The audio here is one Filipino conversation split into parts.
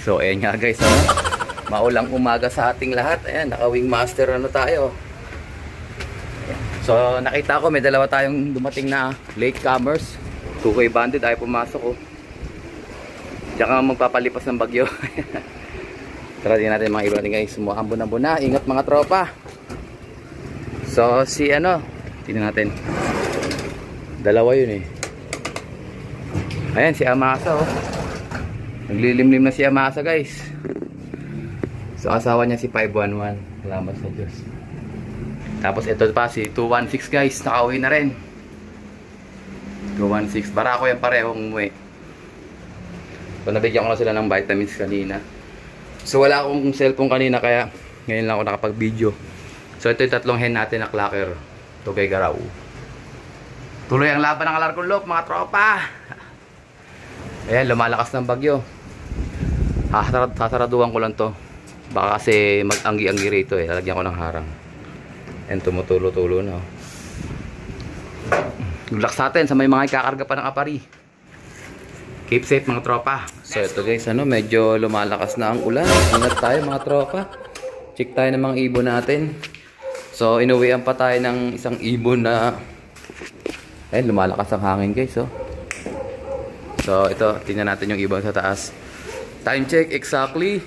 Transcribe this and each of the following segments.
So ayan nga guys, ano? Maulang umaga sa ating lahat. Ayan, naka Wingmaster ano tayo. So nakita ko may dalawa tayong dumating na latecomers. Tukay bandit ay pumasok oh. Diyan ka magpapalipas ng bagyo. Tara din natin mga iba natin guys. Sumuambon-ambon na. Ingat mga tropa. So si ano, tingnan natin. Dalawa yun eh. Ayan si Amasa oh. Naglilimlim na si Amasa guys. So asawa niya si 511. Salamat sa Diyos. Tapos ito pa si 216 guys. Nakauwi na rin. 216. Barako yan parehong umuwi. So nabigyan ko na sila ng vitamins kanina. So wala akong cellphone kanina kaya ngayon lang ako nakapag-video. So ito yung tatlong hen natin na clacker. Tugay Garaw. Tuloy ang laban ng Alarcon mga tropa. Ayan, lumalakas ng bagyo. Sasaraduhan ko lang to. Baka kasi mag-anggi-anggi rito eh. Lalagyan ko ng harang. Ayan, tumutulo-tulo na. Good luck sa atin sa may mga ikakarga pa ng apari. Keep safe mga tropa. So ito guys, ano, medyo lumalakas na ang ulan. Ingat tayo mga tropa. Check tayo ng mga ibon natin. So inuwian pa tayo ng isang ibon na ayun, lumalakas ang hangin guys oh. So ito, tingnan natin yung ibon sa taas. Time check exactly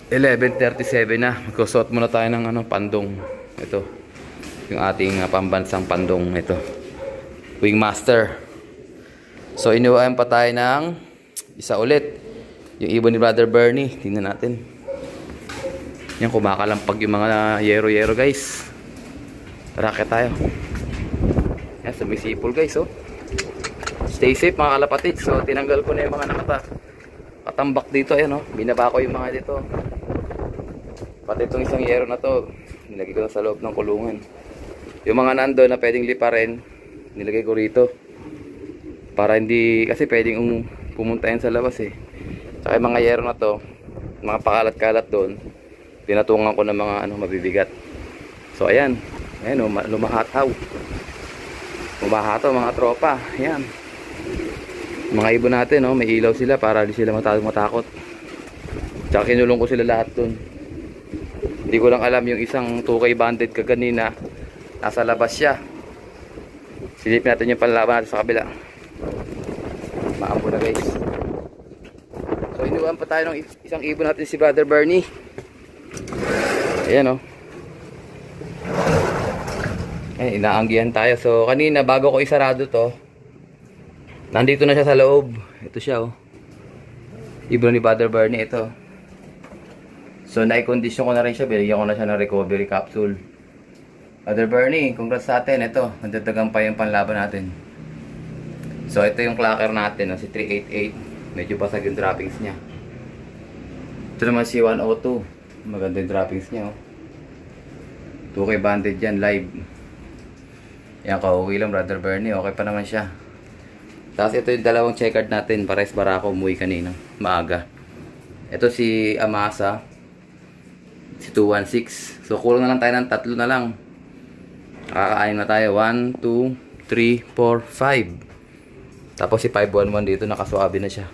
11:37 na. Magsusot muna tayo ng ano, pandong. Ito. Yung ating pambansang pandong ito. Wingmaster. So inuwain pa tayo ng isa ulit. Yung ibon ni Brother Bernie. Tingnan natin. Yan, kumakalampag yung mga yero-yero guys. Racket tayo. Yan, sumisipol guys oh. Stay safe mga kalapatid. So tinanggal ko na yung mga nakatambak dito. Ayan oh. Binaba ko yung mga dito. Pati itong isang yero na to, nilagay ko na sa loob ng kulungan. Yung mga nando na pwedeng liparin, nilagay ko rito. Para hindi, kasi pwedeng pumunta yan sa labas eh. Saka yung mga yero na to, mga pakalat-kalat doon, tinatungan ko ng mga mabibigat. So ayan, ayan lumahataw. Lumahataw mga tropa, ayan. Mga ibon natin, may ilaw sila para hindi sila matakot. Tsaka kinulong ko sila lahat doon. Hindi ko lang alam yung isang tukay bandit kaganina nasa labas siya. Silip natin yung panlaban natin sa kabila. Maambo na guys. So inuwan pa tayo ng isang ibon natin si Brother Bernie. Ayan oh. Ayan, inaanggihan tayo. So kanina bago ko isarado to, nandito na siya sa loob. Ito siya oh. Ibon ni Brother Bernie ito. So na-condition ko na rin siya. Binigyan ko na siya ng recovery capsule. Brother Bernie, congrats sa atin. Ito, nagdadagang pa yung panlaban natin. So ito yung clacker natin, si 388. Medyo basag yung droppings niya. Ito naman si 102. Maganda yung droppings niya. 2K banded yan, live. Yan, kauwi lang Brother Bernie. Okay pa naman siya. Tapos ito yung dalawang checkered natin. Pares barako umuwi kanina. Maaga. Ito si Amasa. Si 216. So kulang na lang tayo ng tatlo na lang. Kakaanin na tayo. 1, 2, 3, 4, 5. Tapos si 511 dito nakaswabe na siya.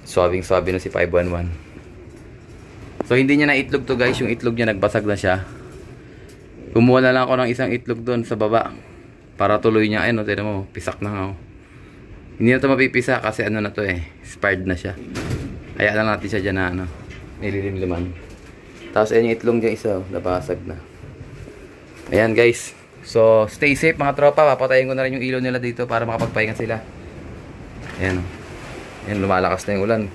Swabing-swabe na si 511. So hindi niya na itlog to guys. Yung itlog niya nagbasag na siya. Kumuha na lang ako ng isang itlog doon sa baba. Para tuloy niya. Ayun, tignan mo. Pisak na nga. Hindi na ito mapipisa kasi ano na to eh. Expired na siya. Kaya lang natin siya dyan na nililimliman. Tapos ayun yung itlong dyan isa, nabasag na. Ayan guys. So stay safe mga tropa. Papatayin ko na rin yung ilaw nila dito para makapagpahinga sila. Ayan. Ayan, lumalakas na yung ulan.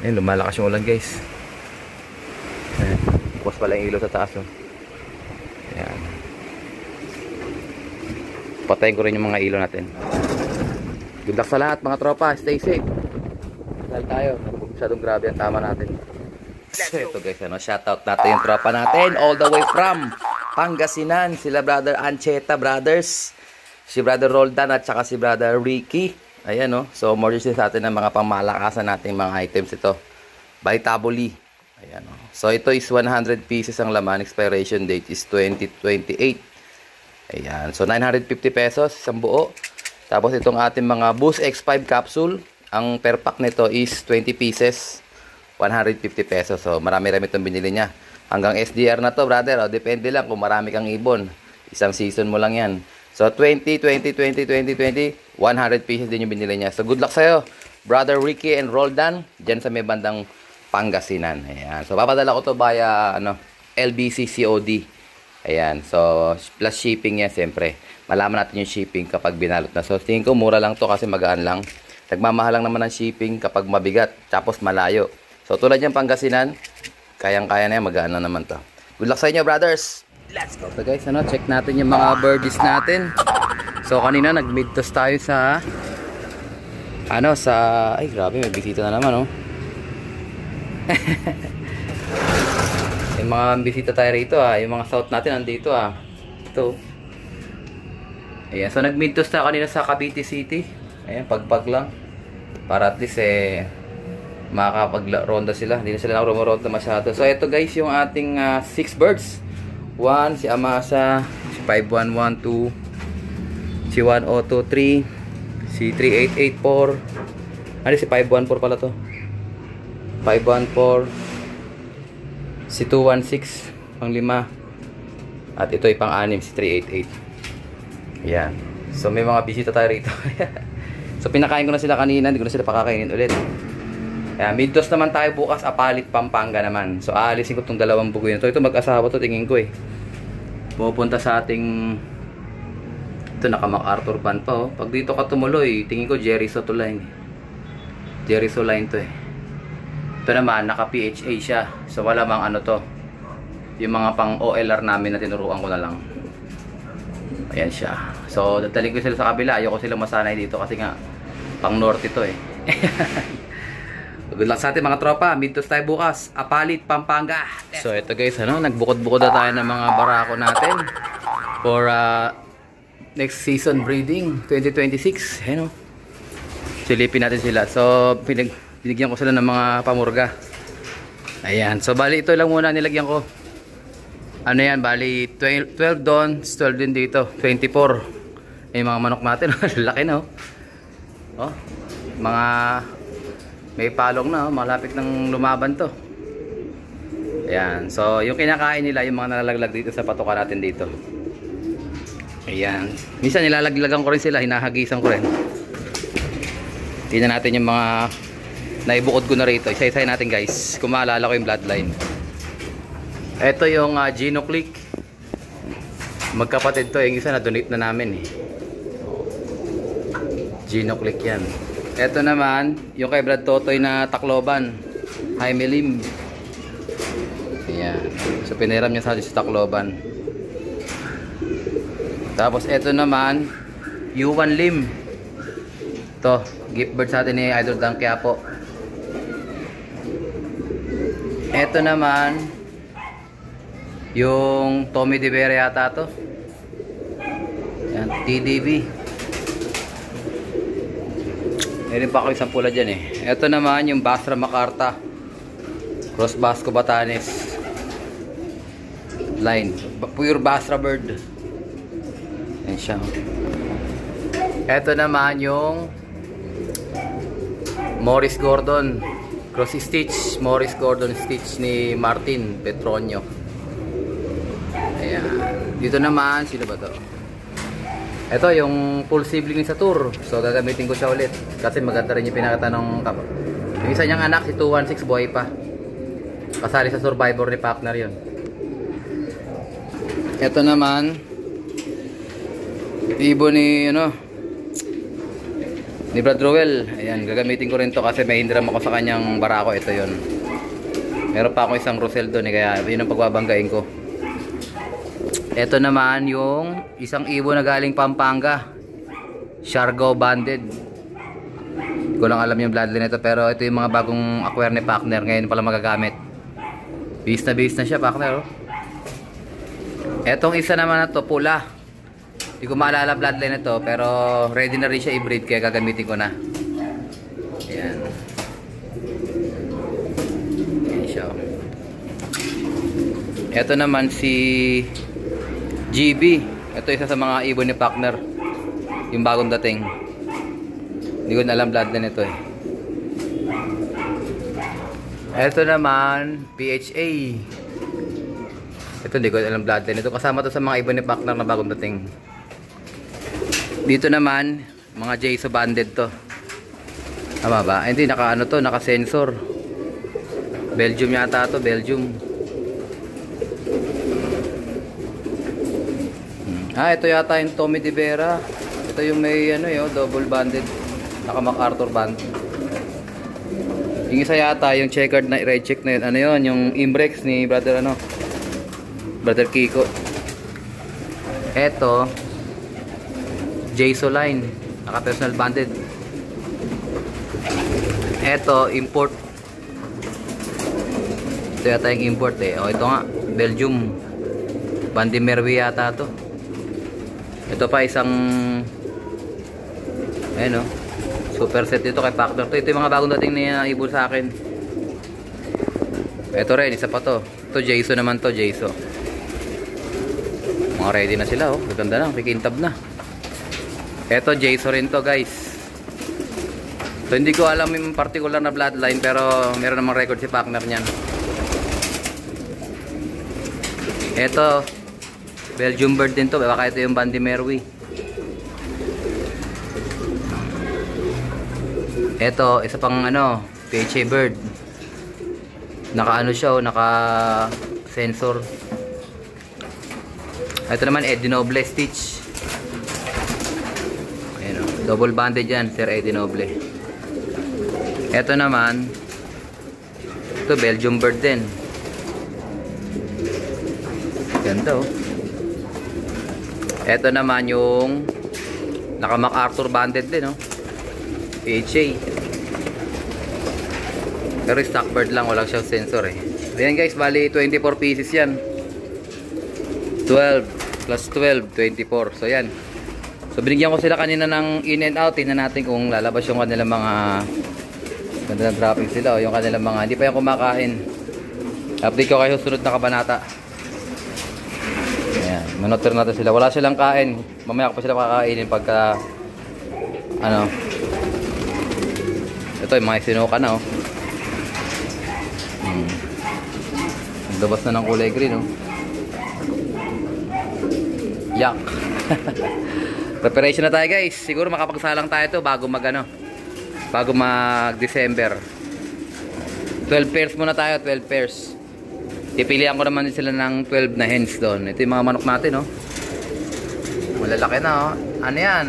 Ayan, lumalakas yung ulan guys. Ayan. Bukas pala yung ilaw sa taas oh. Ayan. Patayin ko rin yung mga ilaw natin. Good luck sa lahat mga tropa. Stay safe. Dahil tayo. Masyadong grabe ang tama natin. So ito guys, shoutout natin yung tropa natin all the way from Pangasinan, sila Brother Ancheta Brothers, si Brother Roldan at saka si Brother Ricky. Ayan so more sa atin ng mga pamalakasan nating mga items ito. By Tabuli. Ayan So ito is 100 pieces ang laman, expiration date is 2028. Ayan, so 950 pesos isang buo. Tapos itong ating mga Boost X5 capsule, ang per pack nito is 20 pieces, 150 pesos. So, marami-rami itong binili niya. Hanggang SDR na to, brother. O, depende lang kung marami kang ibon. Isang season mo lang yan. So, 20, 100 pieces din yung binili niya. So, good luck sa'yo, Brother Ricky and Roldan, dyan sa may bandang Pangasinan. Ayan. So, papadala ko to via, LBC COD. Ayan. So, plus shipping yan, siyempre. Malaman natin yung shipping kapag binalot na. So, tingin ko mura lang to kasi magaan lang. Nagmamahal lang naman ang shipping kapag mabigat, tapos malayo. So, tulad yung Pangasinan, kayang-kaya na yan, magaan lang naman to. Good luck sa inyo, brothers! Let's go! So guys, check natin yung mga birdies natin. So, kanina nag-mid-toss tayo sa... ay grabe, may bisita na naman, oh. Yung mga bisita tayo rito, yung mga south natin nandito, ito. Ayan, so nag-mid-toss tayo kanina sa Cavite City. Ayan, pagpag lang. Para at least, makakapag-ronda sila. Hindi na sila nakuronda masyado. So, ito guys, yung ating 6 birds. 1, si Amasa, si 5112, si 1023, si 3884, si 514 pala to, 514, si 216 pang 5, at ito ay pang 6, si 388. Yan. So may mga bisita tayo rito. So pinakain ko na sila kanina, hindi ko na sila pakakainin ulit. Mid-toss naman tayo bukas, Apalit, Pampanga naman. So aalisin ko itong dalawang bugoy na to. Ito mag-asawa to, tingin ko pupunta sa ating, ito naka MacArthur band pa, oh. Pag dito ka tumuloy, tingin ko Jerry Soto line. Jerry Soto line to. Ito naman naka PHA siya. So wala mang to, yung mga pang OLR namin na tinuruan ko na lang. Ayan siya. So dadalhin ko sila sa kabila. Ayoko sila masanay dito kasi nga pang norte to. Good luck sa atin mga tropa. Mid-toss tayo bukas, Apalit, Pampanga. So ito guys, nagbukod-bukod na tayo ng mga barako natin for next season breeding 2026. Silipin natin sila. So binigyan ko sila ng mga pamurga. Ayan. So bali ito lang muna nilagyan ko. Bali 12 doon, 12 din dito, 24. Yung mga manok natin, laki na. Mga may palong na, malapit ng lumaban to. Ayan. So, yung kinakain nila, yung mga nalalaglag dito sa patuka natin dito. Ayan. Minsan nilalaglagan ko rin sila, hinahagisan ko rin. Tingnan natin yung mga naibukod ko na rito. Isa-isahin natin guys, kung maalala ko yung bloodline. Ito yung Gino Click. Magkapatid to, yung isa na-donate na namin Gino Click yan. Ito naman, yung kay Brad Totoy na Tacloban, Jaime Lim. Ayan. So, piniram niya sa Tacloban. Tapos, ito naman, Yuan Lim. Ito, gift bird sa atin ni Idol Dan Quiapo. Ito naman, yung Tommy De Vera yata to. Ayan, TDB. Meron pa ako isang pula dyan Ito naman yung Basra Macarta, Cross Basco Batanes line, pure Basra bird. Yan siya. Ito naman yung Morris Gordon Cross Stitch, Morris Gordon Stitch ni Martin Petronio. Ayan. Dito naman, sino ba to? Ito yung full sibling sa tour. So gagamitin ko siya ulit kasi maganda rin yung pinakita ng yung isa niyang anak, si 216, buhay pa. Kasali sa Survivor ni Partner yun. Ito naman ibo ni ni Brad Rowell. Ayan, gagamitin ko rin to kasi may hindram ako sa kanyang barako. Ito yun. Meron pa ako isang Rosel doon kaya yun ang pagbabanggain ko. Ito naman yung isang ibo na galing Pampanga, Siargao Banded. Hindi ko lang alam yung bloodline nito, pero ito yung mga bagong acquire ni Partner. Ngayon pala magagamit. Base na siya, Partner. Etong isa naman na to, pula. Hindi ko maalala bloodline nito, pero ready na rin siya i-breed kaya gagamitin ko na. Ayan. Ayan siya. Ito naman si GB. Ito isa sa mga ibon ni Partner. Yung bagong dating. Hindi ko na alam bloodline nito Ito naman, PHA. Ito, hindi ko alam bloodline. Ito kasama to sa mga ibon ni Pacner na bagong dating. Dito naman, mga Jayso banded to. Tama ba? Ay, hindi, naka ano to, naka sensor. Belgium yata to, Belgium. Ito yata yung Tommy De Vera. Ito yung may ano yo, double banded. Naka MacArthur band. Yung isa yata, yung checkered na red check na yun. Ano yun? Yung Imbrex ni brother ano? Brother Kiko. Ito, Jayso line. Naka personal banded. Ito, import. Ito yata yung import eh. O ito nga, Belgium. Bandi Merwe yata to. Ito pa isang ayun o, super set dito kay Pacner to. Ito yung mga bagong dating na ibon sa akin. Ito rin, isa pa to. Ito Jayso naman to, Jayso. Mga ready na sila oh. Gaganda na, kikintab na. Ito Jayso rin to guys. So hindi ko alam yung particular na bloodline, pero meron namang record si Pacner niyan. Ito Belgium bird din to, baka ito yung Bandi Merwe. Ito, isa pang ano, PHA bird. Naka ano siya, naka sensor. Ito naman Eddie Noble Stitch. Ayan o, double banded yan, Sir Eddie Noble. Ito naman, ito Belgium bird din. Ganda oh. Ito naman yung naka MacArthur banded din no. PHA. Pero stock bird lang, walang siyang sensor eh. Ayan guys, bali 24 pieces yan. 12 plus 12, 24. So yan. So binigyan ko sila kanina ng in and out. Tingnan natin kung lalabas yung kanilang mga ganda na dropping sila o yung kanilang mga hindi pa yung kumakain. Update ko kayo sunod na kabanata. Ayan, monitor natin sila. Wala silang kain. Mamaya ko pa sila kakainin pagka ano. Ito yung mga sinuka na oh. Nagdabas na ng kulay green oh. Yak. Preparation na tayo guys. Siguro makapagsalang tayo to bago mag ano, bago mag December. 12 pairs muna tayo, 12 pairs. Pipilihan ko naman sila ng 12 na hens doon. Ito yung mga manok natin oh. Malalaki na oh. Ano yan?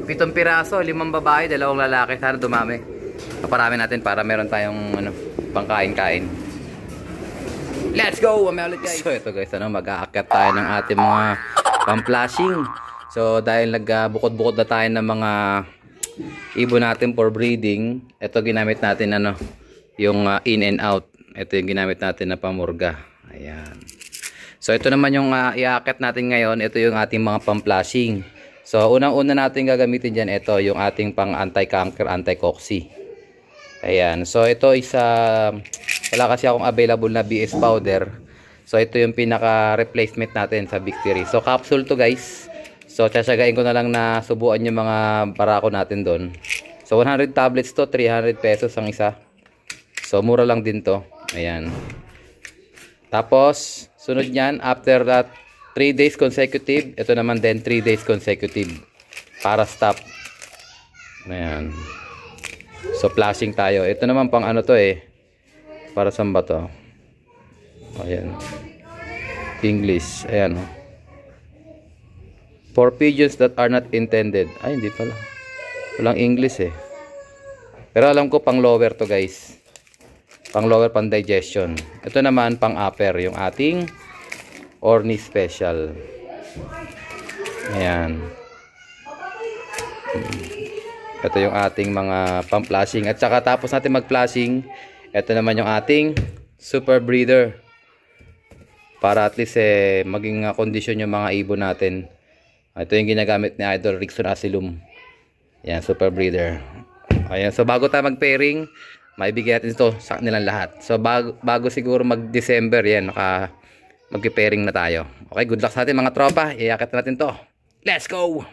7 piraso, 5 babae, 2 lalaki. Sana dumami. Paparami natin para meron tayong ano, pangkain-kain. Let's go! Ulit guys. So ito guys, ano, mag-aakyat tayo ng ating mga pang-flashing. So dahil nagbukod-bukod na tayo ng mga ibon natin for breeding, ito ginamit natin ano, yung in and out. Ito yung ginamit natin na pamurga. Ayan. So ito naman yung iaakit natin ngayon. Ito yung ating mga pang-flashing. So unang-una natin gagamitin dyan, ito yung ating pang anti-canker, anti-coxy. Ayan. So ito isa, wala kasi akong available na BS powder. So ito yung pinaka-replacement natin sa Victory. So capsule to guys. So tsatsagain ko na lang na subuan yung mga barako natin doon. So 100 tablets to, 300 pesos ang isa. So mura lang din to. Ayan. Tapos sunod nyan, after that 3 days consecutive, ito naman din 3 days consecutive para stop. Ayan. So flashing tayo. Ito naman pang ano to eh, para saan ba to? Ayan, English. Ayan oh. For pigeons that are not intended. Ay hindi pala, walang English eh. Pero alam ko pang lower to guys. Pang lower, pang digestion. Ito naman pang upper, yung ating Orni Special. Ayan. Ito yung ating mga pang-flashing. At saka tapos natin mag-flashing, ito naman yung ating super breeder. Para at least maging kondisyon yung mga ibon natin. Ito yung ginagamit ni Idol Rickson Asylum. Ayan, super breeder. Ayan, so bago tayo mag-pairing, maibigay natin ito sa kanilang lahat. So bago siguro mag-December, yan, mag-pairing na tayo. Okay, good luck sa atin mga tropa. Iakit natin to. Let's go!